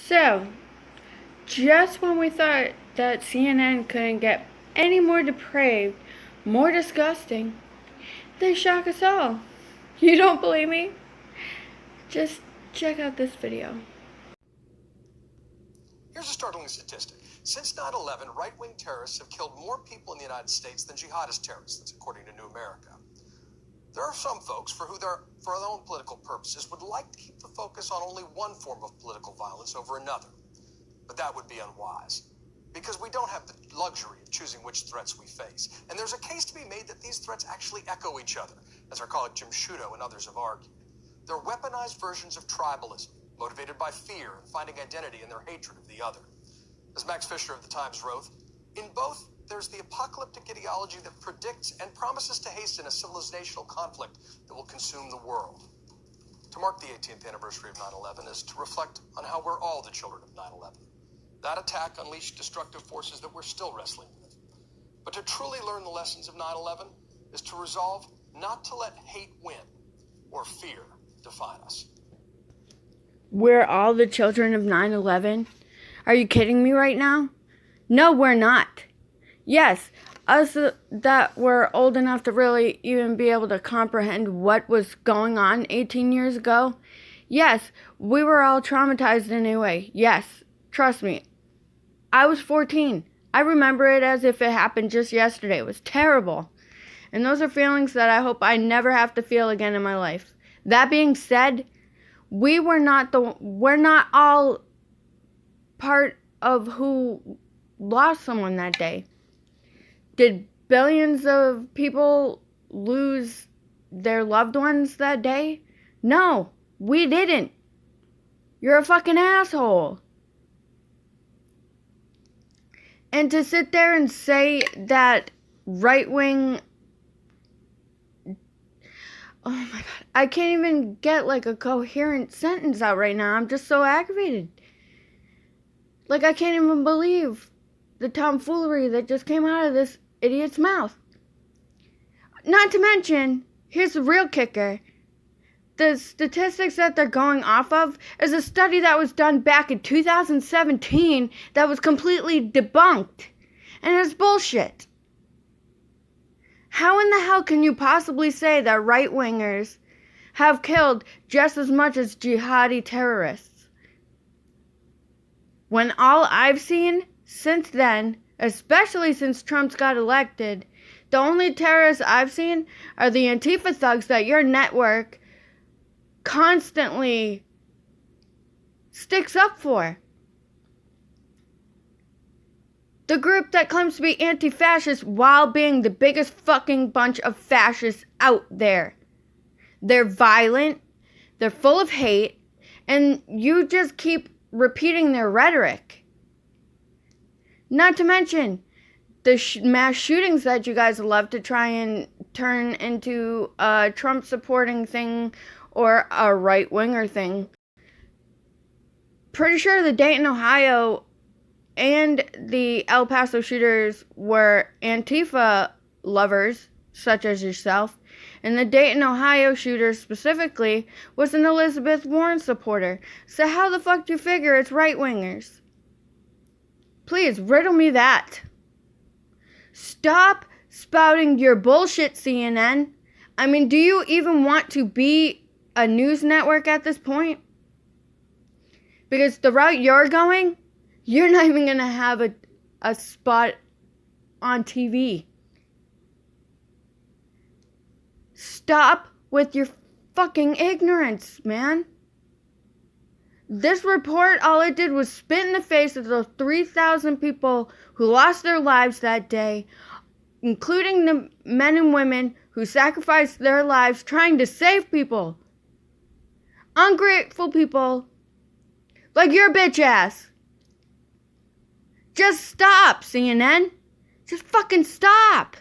So, just when we thought that CNN couldn't get any more depraved, more disgusting, they shock us all. You don't believe me? Just check out this video. Here's a startling statistic. Since 9/11, right-wing terrorists have killed more people in the United States than jihadist terrorists. That's according to New America. There are some folks for their own political purposes, would like to keep the focus on only one form of political violence over another. But that would be unwise, because we don't have the luxury of choosing which threats we face. And there's a case to be made that these threats actually echo each other, as our colleague Jim Sciutto and others have argued. They're weaponized versions of tribalism, motivated by fear and finding identity in their hatred of the other. As Max Fisher of the Times wrote, in both, there's the apocalyptic ideology that predicts and promises to hasten a civilizational conflict that will consume the world. To mark the 18th anniversary of 9/11 is to reflect on how we're all the children of 9/11. That attack unleashed destructive forces that we're still wrestling with. But to truly learn the lessons of 9/11 is to resolve not to let hate win or fear define us. We're all the children of 9/11? Are you kidding me right now? No, we're not. Yes, us that were old enough to really even be able to comprehend what was going on 18 years ago. Yes, we were all traumatized in a way. Yes, trust me. I was 14. I remember it as if it happened just yesterday. It was terrible. And those are feelings that I hope I never have to feel again in my life. That being said, we're not all part of who lost someone that day. Did billions of people lose their loved ones that day? No, we didn't. You're a fucking asshole. And to sit there and say that right-wing... Oh my god, I can't even get like a coherent sentence out right now. I'm just so aggravated. Like, I can't even believe the tomfoolery that just came out of this idiot's mouth. Not to mention, here's the real kicker. The statistics that they're going off of is a study that was done back in 2017 that was completely debunked. And it's bullshit. How in the hell can you possibly say that right-wingers have killed just as much as jihadi terrorists? When all I've seen since then, especially since Trump's got elected, the only terrorists I've seen are the Antifa thugs that your network constantly sticks up for. The group that claims to be anti-fascist while being the biggest fucking bunch of fascists out there. They're violent, they're full of hate, and you just keep repeating their rhetoric. Not to mention the mass shootings that you guys love to try and turn into a Trump supporting thing or a right-winger thing. Pretty sure the Dayton, Ohio and the El Paso shooters were Antifa lovers, such as yourself. And the Dayton, Ohio shooter specifically was an Elizabeth Warren supporter. So how the fuck do you figure it's right-wingers? Please, riddle me that. Stop spouting your bullshit, CNN. I mean, do you even want to be a news network at this point? Because the route you're going, you're not even going to have a spot on TV. Stop with your fucking ignorance, man. This report, all it did was spit in the face of those 3,000 people who lost their lives that day, including the men and women who sacrificed their lives trying to save people. Ungrateful people like your bitch ass. Just stop, CNN. Just fucking stop.